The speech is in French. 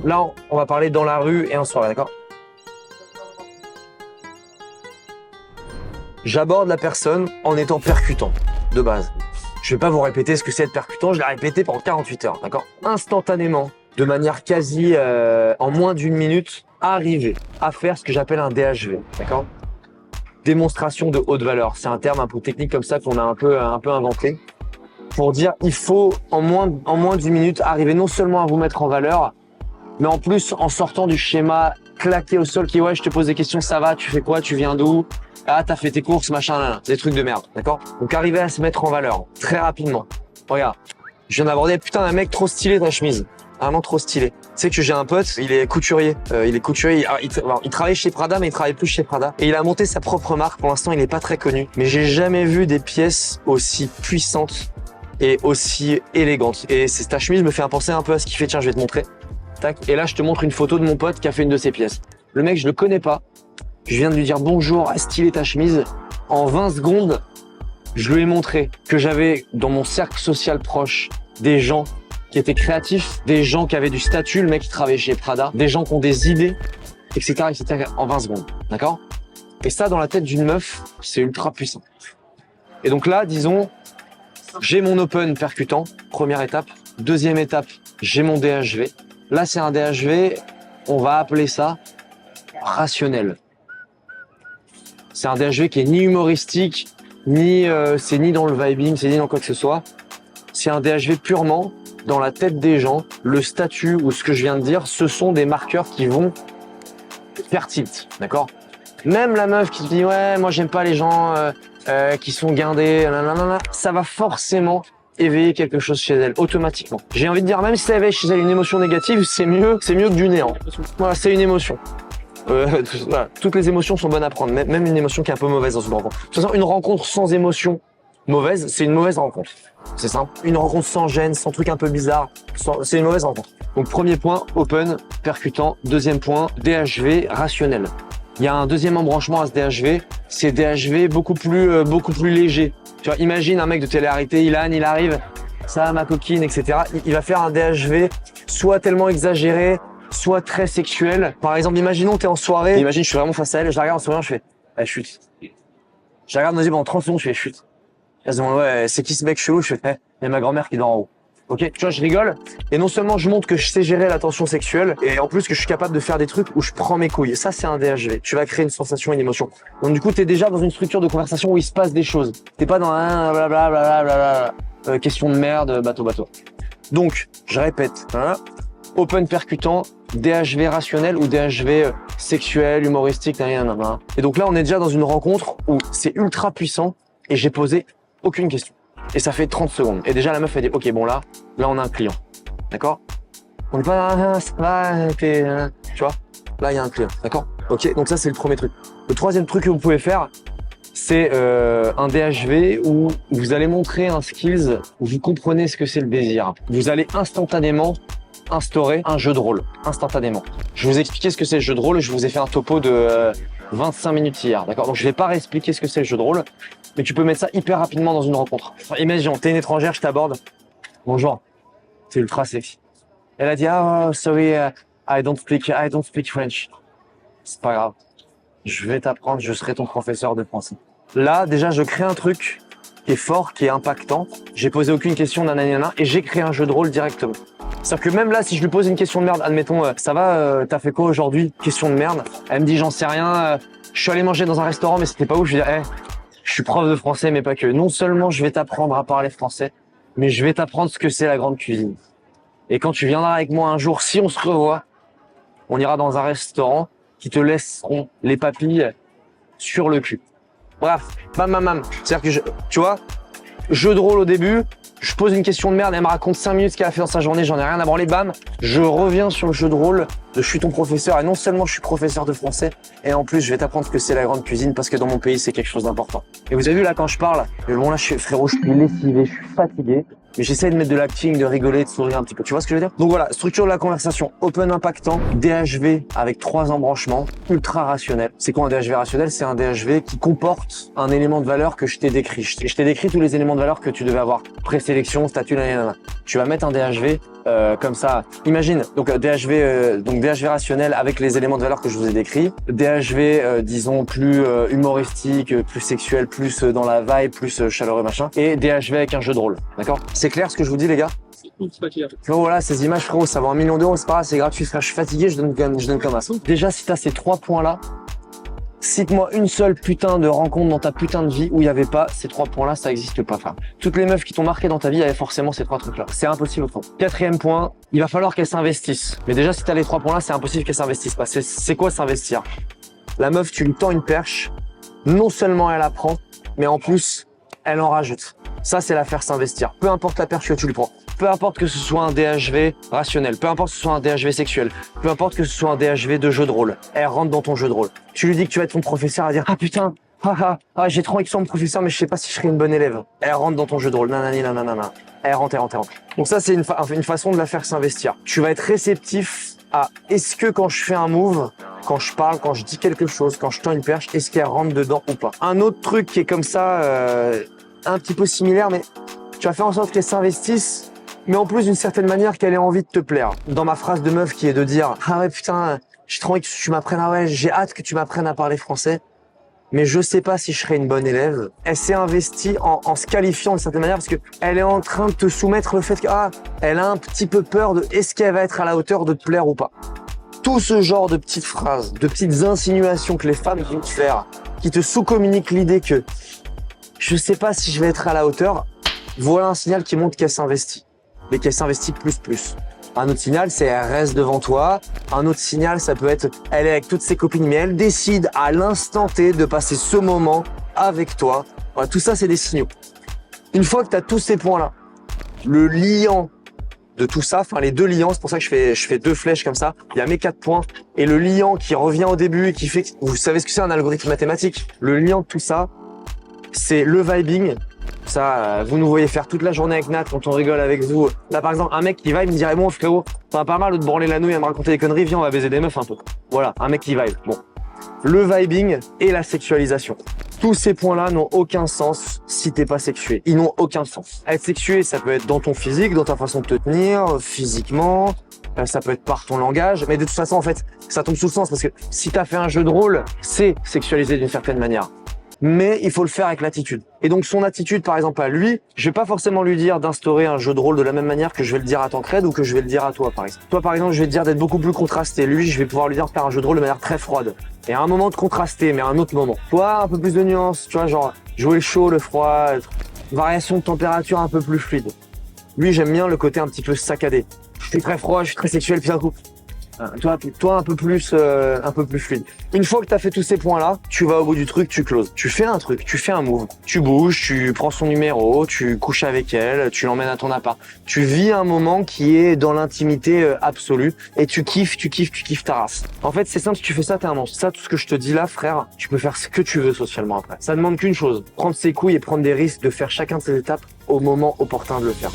Là, on va parler dans la rue et en soirée, d'accord? J'aborde la personne en étant percutant, de base. Je vais pas vous répéter ce que c'est être percutant, je l'ai répété pendant 48 heures, d'accord? Instantanément, de manière quasi en moins d'une minute, arriver à faire ce que j'appelle un DHV, d'accord? Démonstration de haute valeur. C'est un terme un peu technique comme ça qu'on a un peu inventé pour dire il faut en moins d'une minute arriver non seulement à vous mettre en valeur, mais en plus en sortant du schéma claqué au sol qui ouais je te pose des questions, ça va, tu fais quoi, tu viens d'où, ah t'as fait tes courses, machin, là, des trucs de merde, d'accord? Donc arriver à se mettre en valeur très rapidement. Regarde, je viens d'aborder putain un mec trop stylé ta chemise. Vraiment trop stylé. Tu sais que j'ai un pote, il est couturier. Il travaille chez Prada, mais il travaille plus chez Prada. Et il a monté sa propre marque. Pour l'instant, il est pas très connu. Mais j'ai jamais vu des pièces aussi puissantes et aussi élégantes. Et ta chemise me fait penser un peu à ce qu'il fait. Tiens, je vais te montrer. Tac. Et là, je te montre une photo de mon pote qui a fait une de ses pièces. Le mec, je le connais pas. Je viens de lui dire bonjour, stylé ta chemise. En 20 secondes, je lui ai montré que j'avais dans mon cercle social proche des gens qui étaient créatifs, des gens qui avaient du statut, le mec qui travaillait chez Prada, des gens qui ont des idées, etc., etc., en 20 secondes, d'accord? Et ça, dans la tête d'une meuf, c'est ultra puissant. Et donc là, disons, j'ai mon open percutant, première étape. Deuxième étape, j'ai mon DHV. Là, c'est un DHV, on va appeler ça rationnel. C'est un DHV qui est ni humoristique, c'est ni dans le vibing, c'est ni dans quoi que ce soit. C'est un DHV purement dans la tête des gens, le statut ou ce que je viens de dire, ce sont des marqueurs qui vont faire tilt, d'accord? Même la meuf qui te dit ouais, moi j'aime pas les gens qui sont guindés, nanana, ça va forcément éveiller quelque chose chez elle automatiquement. J'ai envie de dire même si ça éveille chez elle une émotion négative, c'est mieux que du néant. Voilà, c'est une émotion. Voilà, toutes les émotions sont bonnes à prendre, même une émotion qui est un peu mauvaise dans une rencontre. De toute façon, une rencontre sans émotion mauvaise, c'est une mauvaise rencontre. C'est simple. Une rencontre sans gêne, sans truc un peu bizarre, c'est une mauvaise rencontre. Donc premier point, open, percutant. Deuxième point, DHV, rationnel. Il y a un deuxième embranchement à ce DHV, c'est DHV beaucoup plus léger. Tu vois, imagine un mec de télé-réalité, il arrive, ça ma coquine, etc. Il va faire un DHV soit tellement exagéré, soit très sexuel. Par exemple, imaginons t'es en soirée, imagine je suis vraiment face à elle, je la regarde en souriant, je fais, chute. Je la regarde dans les yeux pendant 30 secondes, je fais chute. Elle se demande, ouais, c'est qui ce mec chelou? Je fais, il y a ma grand-mère qui dort en haut. Ok, tu vois, je rigole. Et non seulement je montre que je sais gérer la tension sexuelle, et en plus que je suis capable de faire des trucs où je prends mes couilles. Ça, c'est un DHV. Tu vas créer une sensation, une émotion. Donc du coup, t'es déjà dans une structure de conversation où il se passe des choses. T'es pas dans un blablabla, question de merde, bateau. Donc, je répète, hein, open percutant, DHV rationnel ou DHV sexuel, humoristique, nanana. Et donc là, on est déjà dans une rencontre où c'est ultra puissant et j'ai posé aucune question. Et ça fait 30 secondes. Et déjà, la meuf, elle dit, ok, bon, là, on a un client. D'accord? On n'est pas, ça va, tu vois? Là, il y a un client. D'accord? Ok, donc ça, c'est le premier truc. Le troisième truc que vous pouvez faire, c'est un DHV où vous allez montrer un skills où vous comprenez ce que c'est le désir. Vous allez instantanément instaurer un jeu de rôle. Instantanément. Je vais vous expliquer ce que c'est le jeu de rôle. Je vous ai fait un topo de 25 minutes hier. D'accord? Donc, je vais pas réexpliquer ce que c'est le jeu de rôle. Mais tu peux mettre ça hyper rapidement dans une rencontre. Enfin, imagine, t'es une étrangère, je t'aborde. Bonjour. C'est ultra sexy. Elle a dit, sorry, I don't speak French. C'est pas grave. Je vais t'apprendre, je serai ton professeur de français. Là, déjà, je crée un truc qui est fort, qui est impactant. J'ai posé aucune question, nanana, et j'ai créé un jeu de rôle directement. C'est-à-dire que même là, si je lui pose une question de merde, admettons, ça va, t'as fait quoi aujourd'hui? Question de merde. Elle me dit, j'en sais rien, je suis allé manger dans un restaurant, mais c'était pas ouf. Je vais dire, je suis prof de français, mais pas que. Non seulement je vais t'apprendre à parler français, mais je vais t'apprendre ce que c'est la grande cuisine. Et quand tu viendras avec moi un jour, si on se revoit, on ira dans un restaurant qui te laisseront les papilles sur le cul. Bref, bam. C'est-à-dire que tu vois, jeu de rôle au début, je pose une question de merde, elle me raconte 5 minutes ce qu'elle a fait dans sa journée, j'en ai rien à branler, bam, je reviens sur le jeu de rôle de je suis ton professeur, et non seulement je suis professeur de français, et en plus je vais t'apprendre ce que c'est la grande cuisine, parce que dans mon pays c'est quelque chose d'important. Et vous avez vu là quand je parle, bon là frérot, je suis lessivé, je suis fatigué, mais j'essaie de mettre de l'acting, de rigoler, de sourire un petit peu. Tu vois ce que je veux dire? Donc voilà, structure de la conversation, open impactant, DHV avec 3 embranchements, ultra rationnel. C'est quoi un DHV rationnel? C'est un DHV qui comporte un élément de valeur que je t'ai décrit. Je t'ai décrit tous les éléments de valeur que tu devais avoir. Présélection, statut, nanana. Tu vas mettre un DHV comme ça. Imagine, donc DHV rationnel avec les éléments de valeur que je vous ai décrits. DHV, disons, plus humoristique, plus sexuel, plus dans la vibe, plus chaleureux, machin. Et DHV avec un jeu de rôle. D'accord? C'est clair ce que je vous dis, les gars? C'est pas clair. Frérot, voilà, ces images, frérot, ça vaut 1 million d'euros, c'est pas grave, c'est gratuit, frère. Je suis fatigué, je donne comme ça. Déjà, si t'as ces 3 points-là, cite-moi une seule putain de rencontre dans ta putain de vie où il y avait pas ces 3 points-là, ça existe pas, frère. Toutes les meufs qui t'ont marqué dans ta vie avaient forcément ces 3 trucs-là. C'est impossible, frère. 4e point, il va falloir qu'elles s'investissent. Mais déjà, si t'as les 3 points-là, c'est impossible qu'elles s'investissent pas. C'est quoi s'investir? La meuf, tu lui tends une perche, non seulement elle apprend, mais en plus, elle en rajoute. Ça, c'est la faire s'investir. Peu importe la perche que tu lui prends. Peu importe que ce soit un DHV rationnel, peu importe que ce soit un DHV sexuel, peu importe que ce soit un DHV de jeu de rôle, elle rentre dans ton jeu de rôle. Tu lui dis que tu vas être ton professeur, à dire « Ah putain, j'ai trop envie que ce soit mon professeur, mais je sais pas si je serai une bonne élève. » Elle rentre dans ton jeu de rôle, nanani, nanana. Elle rentre. Donc ça, c'est une façon de la faire s'investir. Tu vas être réceptif à est-ce que quand je fais un move, quand je parle, quand je dis quelque chose, quand je tends une perche, est-ce qu'elle rentre dedans ou pas? Un autre truc qui est comme ça, un petit peu similaire, mais tu vas faire en sorte qu'elle s'investisse, mais en plus d'une certaine manière qu'elle ait envie de te plaire. Dans ma phrase de meuf qui est de dire « Ah ouais putain, j'ai trop envie que tu m'apprennes, ah ouais, j'ai hâte que tu m'apprennes à parler français, mais je sais pas si je serai une bonne élève. » Elle s'est investie en se qualifiant d'une certaine manière parce que elle est en train de te soumettre le fait que elle a un petit peu peur de est-ce qu'elle va être à la hauteur de te plaire ou pas. Tout ce genre de petites phrases, de petites insinuations que les femmes vont te faire, qui te sous-communiquent l'idée que je sais pas si je vais être à la hauteur, voilà un signal qui montre qu'elle s'investit. Mais qu'elle s'investit plus. Un autre signal, c'est elle reste devant toi. Un autre signal, ça peut être elle est avec toutes ses copines, mais elle décide à l'instant T de passer ce moment avec toi. Voilà, tout ça, c'est des signaux. Une fois que tu as tous ces points-là, le liant de tout ça, enfin les 2 liants, c'est pour ça que je fais 2 flèches comme ça. Il y a mes 4 points et le liant qui revient au début et qui fait, vous savez ce que c'est un algorithme mathématique. Le liant de tout ça, c'est le vibing. Ça, vous nous voyez faire toute la journée avec Nat quand on rigole avec vous. Là, par exemple, un mec qui vibe me dirait bon frérot, t'en as pas mal de te branler la nouille à me raconter des conneries, viens on va baiser des meufs un peu. Voilà, un mec qui vibe. Bon, le vibing et la sexualisation. Tous ces points-là n'ont aucun sens si t'es pas sexué. Ils n'ont aucun sens. Être sexué, ça peut être dans ton physique, dans ta façon de te tenir, physiquement. Ça peut être par ton langage, mais de toute façon, en fait, ça tombe sous le sens parce que si t'as fait un jeu de rôle, c'est sexualisé d'une certaine manière. Mais il faut le faire avec l'attitude. Et donc son attitude, par exemple à lui, je vais pas forcément lui dire d'instaurer un jeu de rôle de la même manière que je vais le dire à Tancred ou que je vais le dire à toi, par exemple. Toi, par exemple, je vais te dire d'être beaucoup plus contrasté. Lui, je vais pouvoir lui dire de faire un jeu de rôle de manière très froide. Et à un moment de contraster, mais à un autre moment. Toi, un peu plus de nuances, tu vois, genre jouer le chaud, le froid, variation de température un peu plus fluide. Lui, j'aime bien le côté un petit peu saccadé. Je suis très froid, je suis très sexuel, puis d'un coup. Toi un peu plus fluide. Une fois que tu as fait tous ces points-là, tu vas au bout du truc, tu closes. Tu fais un truc, tu fais un move, tu bouges, tu prends son numéro, tu couches avec elle, tu l'emmènes à ton appart. Tu vis un moment qui est dans l'intimité absolue et tu kiffes ta race. En fait, c'est simple, si tu fais ça, t'es un monstre. Ça, tout ce que je te dis là, frère, tu peux faire ce que tu veux socialement après. Ça demande qu'une chose, prendre ses couilles et prendre des risques de faire chacun de ces étapes au moment opportun de le faire.